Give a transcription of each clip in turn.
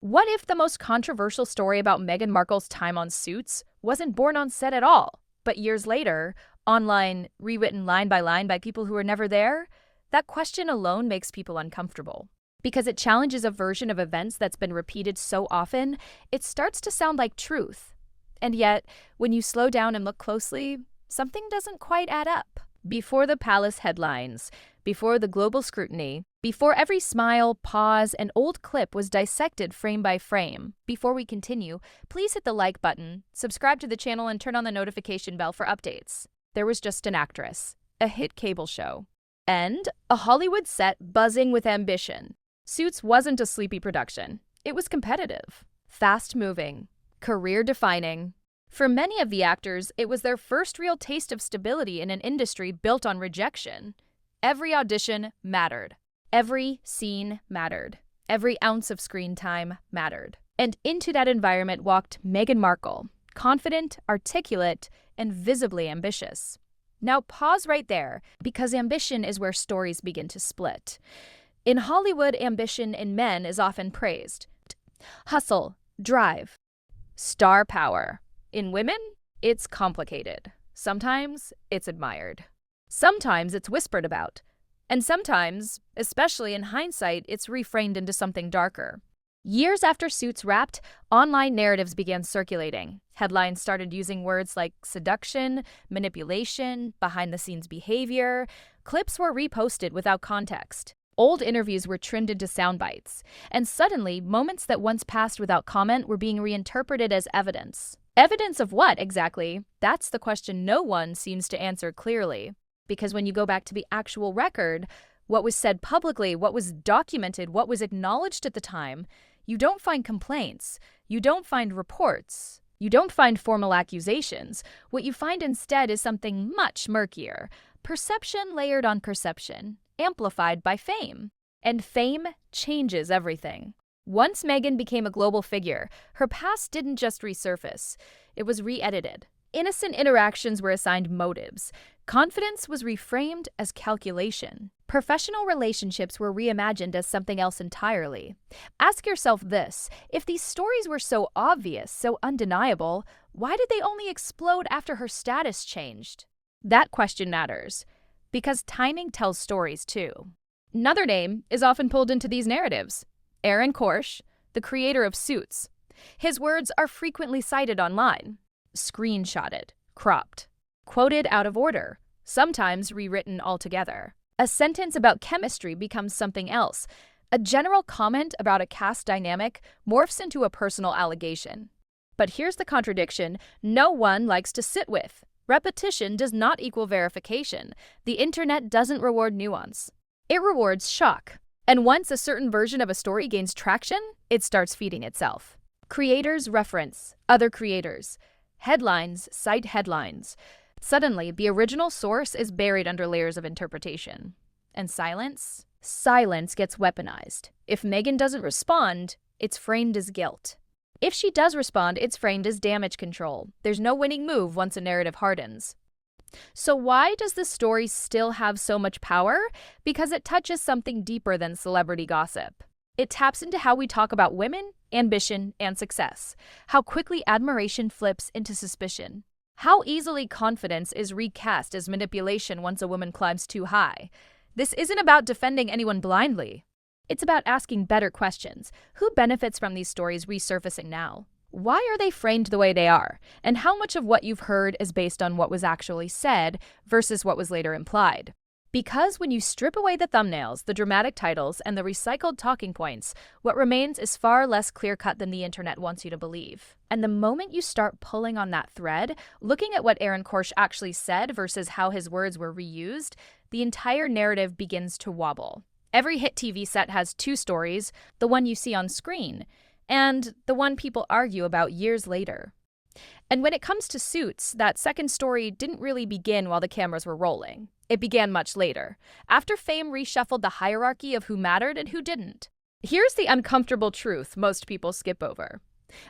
What if the most controversial story about Meghan Markle's time on Suits wasn't born on set at all, but years later, online, rewritten line by line by people who were never there? That question alone makes people uncomfortable. Because it challenges a version of events that's been repeated so often, it starts to sound like truth. And yet, when you slow down and look closely, something doesn't quite add up. Before the palace headlines, before the global scrutiny, before every smile, pause, and old clip was dissected frame by frame, before we continue, please hit the like button, subscribe to the channel, and turn on the notification bell for updates. There was just an actress, a hit cable show, and a Hollywood set buzzing with ambition. Suits wasn't a sleepy production. It was competitive, fast-moving, career-defining. For many of the actors, it was their first real taste of stability in an industry built on rejection. Every audition mattered. Every scene mattered. Every ounce of screen time mattered. And into that environment walked Meghan Markle, confident, articulate, and visibly ambitious. Now pause right there, because ambition is where stories begin to split. In Hollywood, ambition in men is often praised. Hustle, drive, star power. In women, it's complicated. Sometimes it's admired. Sometimes it's whispered about. And sometimes, especially in hindsight, it's reframed into something darker. Years after Suits wrapped, online narratives began circulating. Headlines started using words like seduction, manipulation, behind-the-scenes behavior. Clips were reposted without context. Old interviews were trimmed into sound bites. And suddenly, moments that once passed without comment were being reinterpreted as evidence. Evidence of what, exactly? That's the question no one seems to answer clearly. Because when you go back to the actual record, what was said publicly, what was documented, what was acknowledged at the time, you don't find complaints, you don't find reports, you don't find formal accusations. What you find instead is something much murkier. Perception layered on perception, amplified by fame. And fame changes everything. Once Meghan became a global figure, her past didn't just resurface, it was re-edited. Innocent interactions were assigned motives. Confidence was reframed as calculation. Professional relationships were reimagined as something else entirely. Ask yourself this: if these stories were so obvious, so undeniable, why did they only explode after her status changed? That question matters, because timing tells stories too. Another name is often pulled into these narratives: Aaron Korsh, the creator of Suits. His words are frequently cited online. Screenshotted, cropped, quoted out of order, sometimes rewritten altogether. A sentence about chemistry becomes something else. A general comment about a cast dynamic morphs into a personal allegation. But here's the contradiction no one likes to sit with. Repetition does not equal verification. The internet doesn't reward nuance. It rewards shock. And once a certain version of a story gains traction, it starts feeding itself. Creators reference other creators. Headlines cite headlines. Suddenly, the original source is buried under layers of interpretation. And silence? Silence gets weaponized. If Meghan doesn't respond, it's framed as guilt. If she does respond, it's framed as damage control. There's no winning move once a narrative hardens. So why does this story still have so much power? Because it touches something deeper than celebrity gossip. It taps into how we talk about women, ambition, and success. How quickly admiration flips into suspicion. How easily confidence is recast as manipulation once a woman climbs too high. This isn't about defending anyone blindly. It's about asking better questions. Who benefits from these stories resurfacing now? Why are they framed the way they are? And how much of what you've heard is based on what was actually said versus what was later implied? Because when you strip away the thumbnails, the dramatic titles, and the recycled talking points, what remains is far less clear-cut than the internet wants you to believe. And the moment you start pulling on that thread, looking at what Aaron Korsh actually said versus how his words were reused, the entire narrative begins to wobble. Every hit TV set has two stories, the one you see on screen, and the one people argue about years later. And when it comes to Suits, that second story didn't really begin while the cameras were rolling. It began much later, after fame reshuffled the hierarchy of who mattered and who didn't. Here's the uncomfortable truth most people skip over.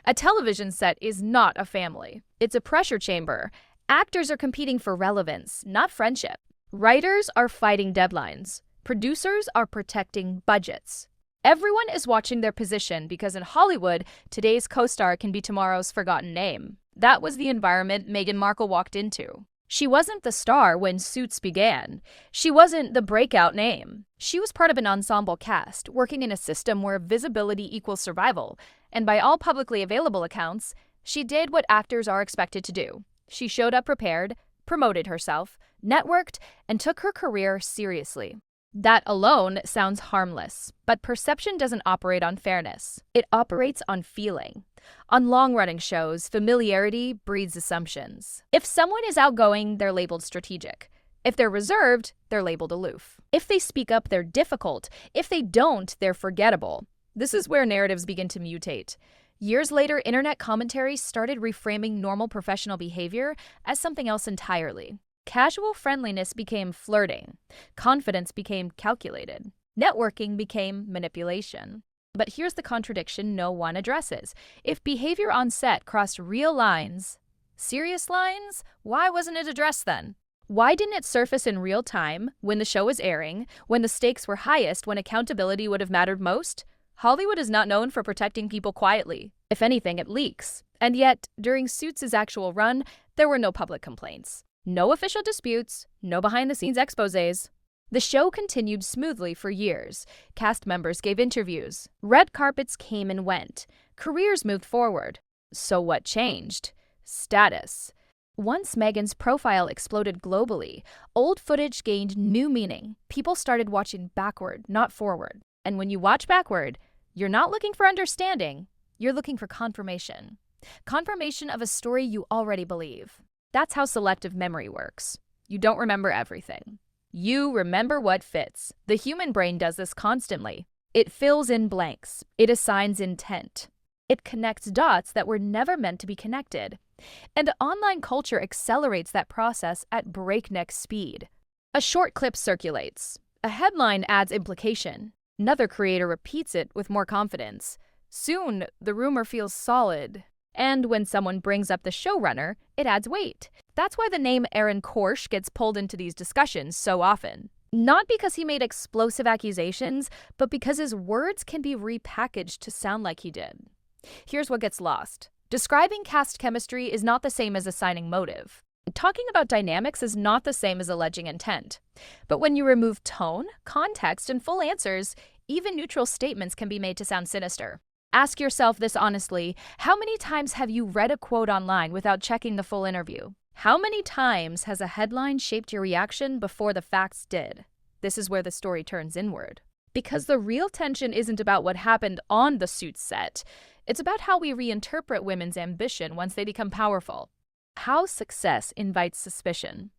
A television set is not a family. It's a pressure chamber. Actors are competing for relevance, not friendship. Writers are fighting deadlines. Producers are protecting budgets. Everyone is watching their position because in Hollywood, today's co-star can be tomorrow's forgotten name. That was the environment Meghan Markle walked into. She wasn't the star when Suits began. She wasn't the breakout name. She was part of an ensemble cast, working in a system where visibility equals survival, and by all publicly available accounts, she did what actors are expected to do. She showed up prepared, promoted herself, networked, and took her career seriously. That alone sounds harmless, but perception doesn't operate on fairness. It operates on feeling. On long-running shows, familiarity breeds assumptions. If someone is outgoing, they're labeled strategic. If they're reserved, they're labeled aloof. If they speak up, they're difficult. If they don't, they're forgettable. This is where narratives begin to mutate. Years later, internet commentaries started reframing normal professional behavior as something else entirely. Casual friendliness became flirting. Confidence became calculated. Networking became manipulation. But here's the contradiction no one addresses. If behavior on set crossed real lines, serious lines, why wasn't it addressed then? Why didn't it surface in real time, when the show was airing, when the stakes were highest, when accountability would have mattered most? Hollywood is not known for protecting people quietly. If anything, it leaks. And yet, during Suits' actual run, there were no public complaints. No official disputes, no behind-the-scenes exposés. The show continued smoothly for years. Cast members gave interviews. Red carpets came and went. Careers moved forward. So what changed? Status. Once Meghan's profile exploded globally, old footage gained new meaning. People started watching backward, not forward. And when you watch backward, you're not looking for understanding. You're looking for confirmation. Confirmation of a story you already believe. That's how selective memory works. You don't remember everything. You remember what fits. The human brain does this constantly. It fills in blanks. It assigns intent. It connects dots that were never meant to be connected. And online culture accelerates that process at breakneck speed. A short clip circulates. A headline adds implication. Another creator repeats it with more confidence. Soon, the rumor feels solid. And when someone brings up the showrunner, it adds weight. That's why the name Aaron Korsh gets pulled into these discussions so often. Not because he made explosive accusations, but because his words can be repackaged to sound like he did. Here's what gets lost. Describing cast chemistry is not the same as assigning motive. Talking about dynamics is not the same as alleging intent. But when you remove tone, context, and full answers, even neutral statements can be made to sound sinister. Ask yourself this honestly, how many times have you read a quote online without checking the full interview? How many times has a headline shaped your reaction before the facts did? This is where the story turns inward. Because the real tension isn't about what happened on the Suits set. It's about how we reinterpret women's ambition once they become powerful. How success invites suspicion.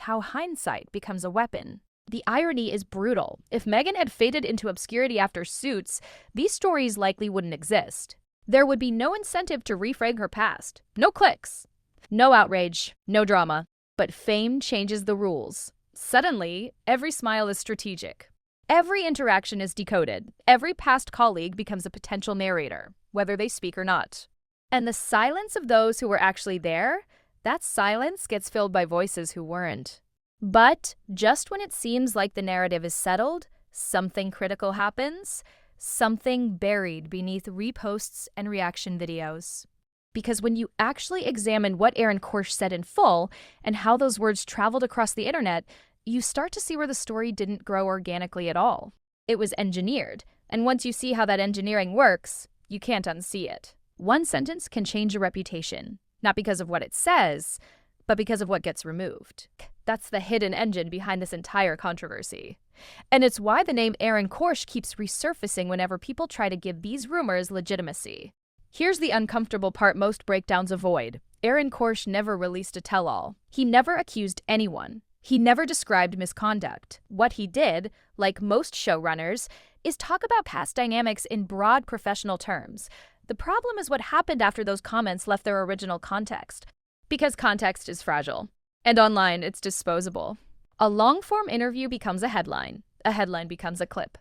How hindsight becomes a weapon. The irony is brutal. If Meghan had faded into obscurity after Suits, these stories likely wouldn't exist. There would be no incentive to reframe her past. No clicks. No outrage. No drama. But fame changes the rules. Suddenly, every smile is strategic. Every interaction is decoded. Every past colleague becomes a potential narrator, whether they speak or not. And the silence of those who were actually there, that silence gets filled by voices who weren't. But just when it seems like the narrative is settled, something critical happens, something buried beneath reposts and reaction videos. Because when you actually examine what Aaron Korsh said in full and how those words traveled across the internet, you start to see where the story didn't grow organically at all. It was engineered, and once you see how that engineering works, you can't unsee it. One sentence can change a reputation, not because of what it says, but because of what gets removed. That's the hidden engine behind this entire controversy. And it's why the name Aaron Korsh keeps resurfacing whenever people try to give these rumors legitimacy. Here's the uncomfortable part most breakdowns avoid. Aaron Korsh never released a tell-all. He never accused anyone. He never described misconduct. What he did, like most showrunners, is talk about past dynamics in broad professional terms. The problem is what happened after those comments left their original context. Because context is fragile. And online, it's disposable. A long-form interview becomes a headline becomes a clip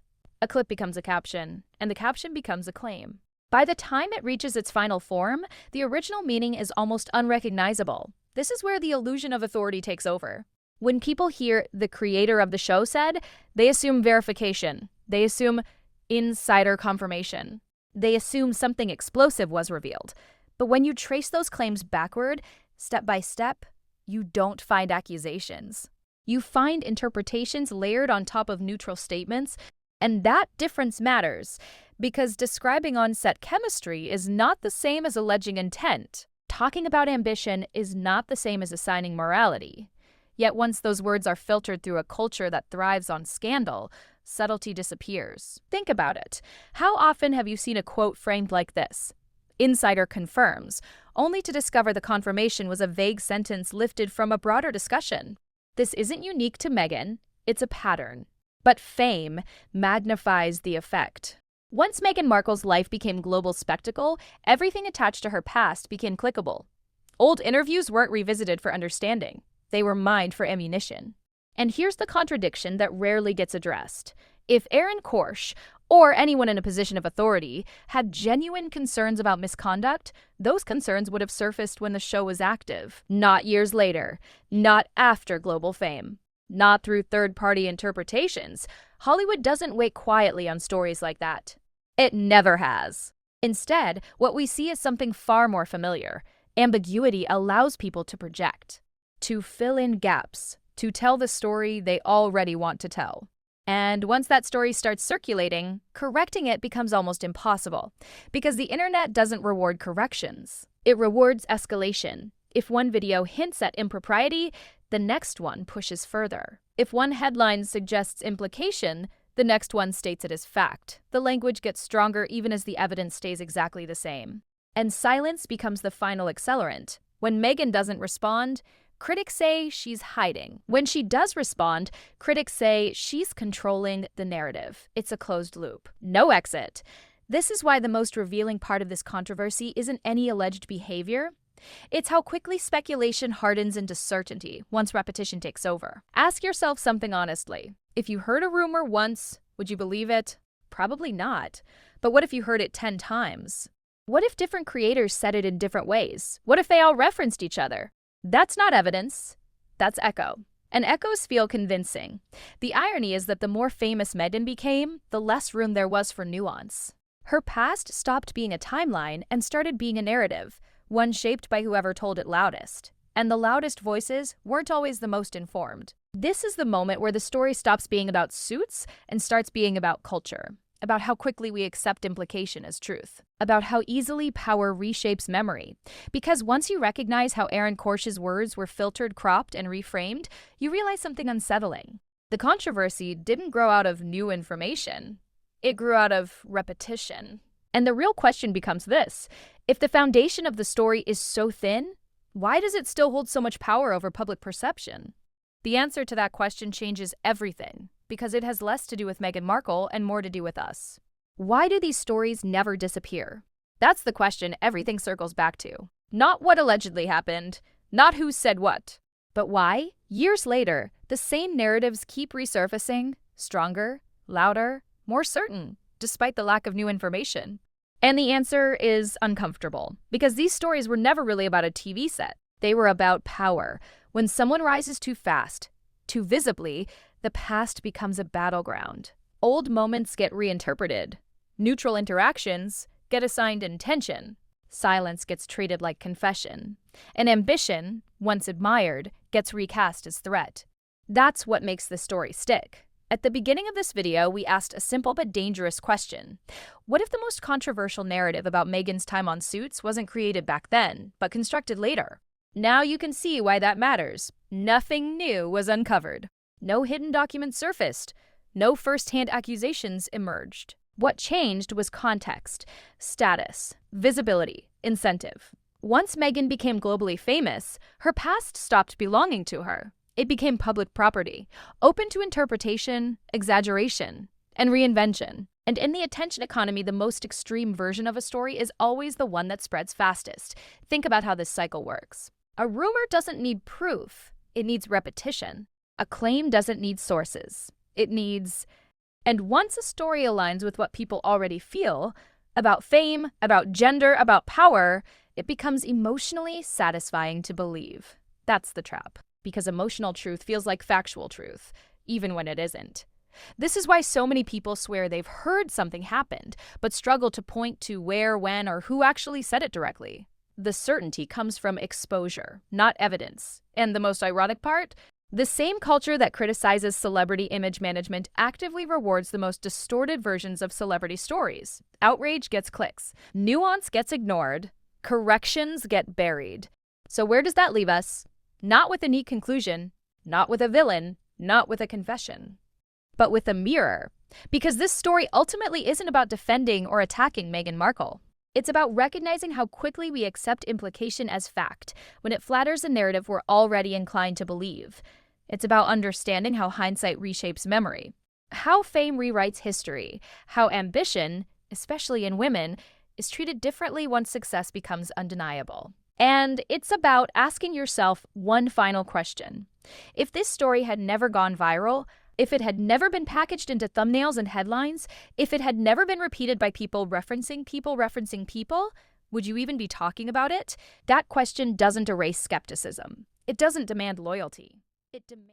becomes a caption, and the caption becomes a claim. By the time it reaches its final form, the original meaning is almost unrecognizable. This is where the illusion of authority takes over. When people hear the creator of the show said, they assume verification. They assume Insider confirmation. They assume something explosive was revealed. But when you trace those claims backward, step by step, you don't find accusations. You find interpretations layered on top of neutral statements, and that difference matters because describing on-set chemistry is not the same as alleging intent. Talking about ambition is not the same as assigning morality. Yet once those words are filtered through a culture that thrives on scandal, subtlety disappears. Think about it. How often have you seen a quote framed like this? Insider confirms, only to discover the confirmation was a vague sentence lifted from a broader discussion. This isn't unique to Meghan, it's a pattern. But fame magnifies the effect. Once Meghan Markle's life became global spectacle, everything attached to her past became clickable. Old interviews weren't revisited for understanding. They were mined for ammunition. And here's the contradiction that rarely gets addressed. If Aaron Korsh, or anyone in a position of authority, had genuine concerns about misconduct, those concerns would have surfaced when the show was active, not years later, not after global fame, not through third-party interpretations. Hollywood doesn't wait quietly on stories like that. It never has. Instead, what we see is something far more familiar. Ambiguity allows people to project, to fill in gaps, to tell the story they already want to tell. And once that story starts circulating, correcting it becomes almost impossible, because the internet doesn't reward corrections. It rewards escalation. If one video hints at impropriety, the next one pushes further. If one headline suggests implication, the next one states it as fact. The language gets stronger even as the evidence stays exactly the same. And silence becomes the final accelerant. When Meghan doesn't respond, critics say she's hiding. When she does respond, critics say she's controlling the narrative. It's a closed loop. No exit. This is why the most revealing part of this controversy isn't any alleged behavior. It's how quickly speculation hardens into certainty once repetition takes over. Ask yourself something honestly. If you heard a rumor once, would you believe it? Probably not. But what if you heard it 10 times? What if different creators said it in different ways? What if they all referenced each other? That's not evidence. That's echo. And echoes feel convincing. The irony is that the more famous Meghan became, the less room there was for nuance. Her past stopped being a timeline and started being a narrative, one shaped by whoever told it loudest. And the loudest voices weren't always the most informed. This is the moment where the story stops being about suits and starts being about culture, about how quickly we accept implication as truth, about how easily power reshapes memory. Because once you recognize how Aaron Korsh's words were filtered, cropped, and reframed, you realize something unsettling. The controversy didn't grow out of new information. It grew out of repetition. And the real question becomes this: if the foundation of the story is so thin, why does it still hold so much power over public perception? The answer to that question changes everything, because it has less to do with Meghan Markle and more to do with us. Why do these stories never disappear? That's the question everything circles back to. Not what allegedly happened, not who said what, but why, years later, the same narratives keep resurfacing, stronger, louder, more certain, despite the lack of new information. And the answer is uncomfortable, because these stories were never really about a TV set. They were about power. When someone rises too fast, too visibly, the past becomes a battleground. Old moments get reinterpreted. Neutral interactions get assigned intention. Silence gets treated like confession. And ambition, once admired, gets recast as threat. That's what makes the story stick. At the beginning of this video, we asked a simple but dangerous question. What if the most controversial narrative about Meghan's time on Suits wasn't created back then, but constructed later? Now you can see why that matters. Nothing new was uncovered. No hidden documents surfaced. No first-hand accusations emerged. What changed was context, status, visibility, incentive. Once Meghan became globally famous, her past stopped belonging to her. It became public property, open to interpretation, exaggeration, and reinvention. And in the attention economy, the most extreme version of a story is always the one that spreads fastest. Think about how this cycle works. A rumor doesn't need proof. It needs repetition. A claim doesn't need sources. It needs... And once a story aligns with what people already feel, about fame, about gender, about power, it becomes emotionally satisfying to believe. That's the trap. Because emotional truth feels like factual truth, even when it isn't. This is why so many people swear they've heard something happened, but struggle to point to where, when, or who actually said it directly. The certainty comes from exposure, not evidence. And the most ironic part? The same culture that criticizes celebrity image management actively rewards the most distorted versions of celebrity stories. Outrage gets clicks, nuance gets ignored, corrections get buried. So where does that leave us? Not with a neat conclusion, not with a villain, not with a confession, but with a mirror. Because this story ultimately isn't about defending or attacking Meghan Markle. It's about recognizing how quickly we accept implication as fact when it flatters a narrative we're already inclined to believe. It's about understanding how hindsight reshapes memory, how fame rewrites history, how ambition, especially in women, is treated differently once success becomes undeniable. And it's about asking yourself one final question. If this story had never gone viral, if it had never been packaged into thumbnails and headlines, if it had never been repeated by people referencing people, would you even be talking about it? That question doesn't erase skepticism. It doesn't demand loyalty. It demands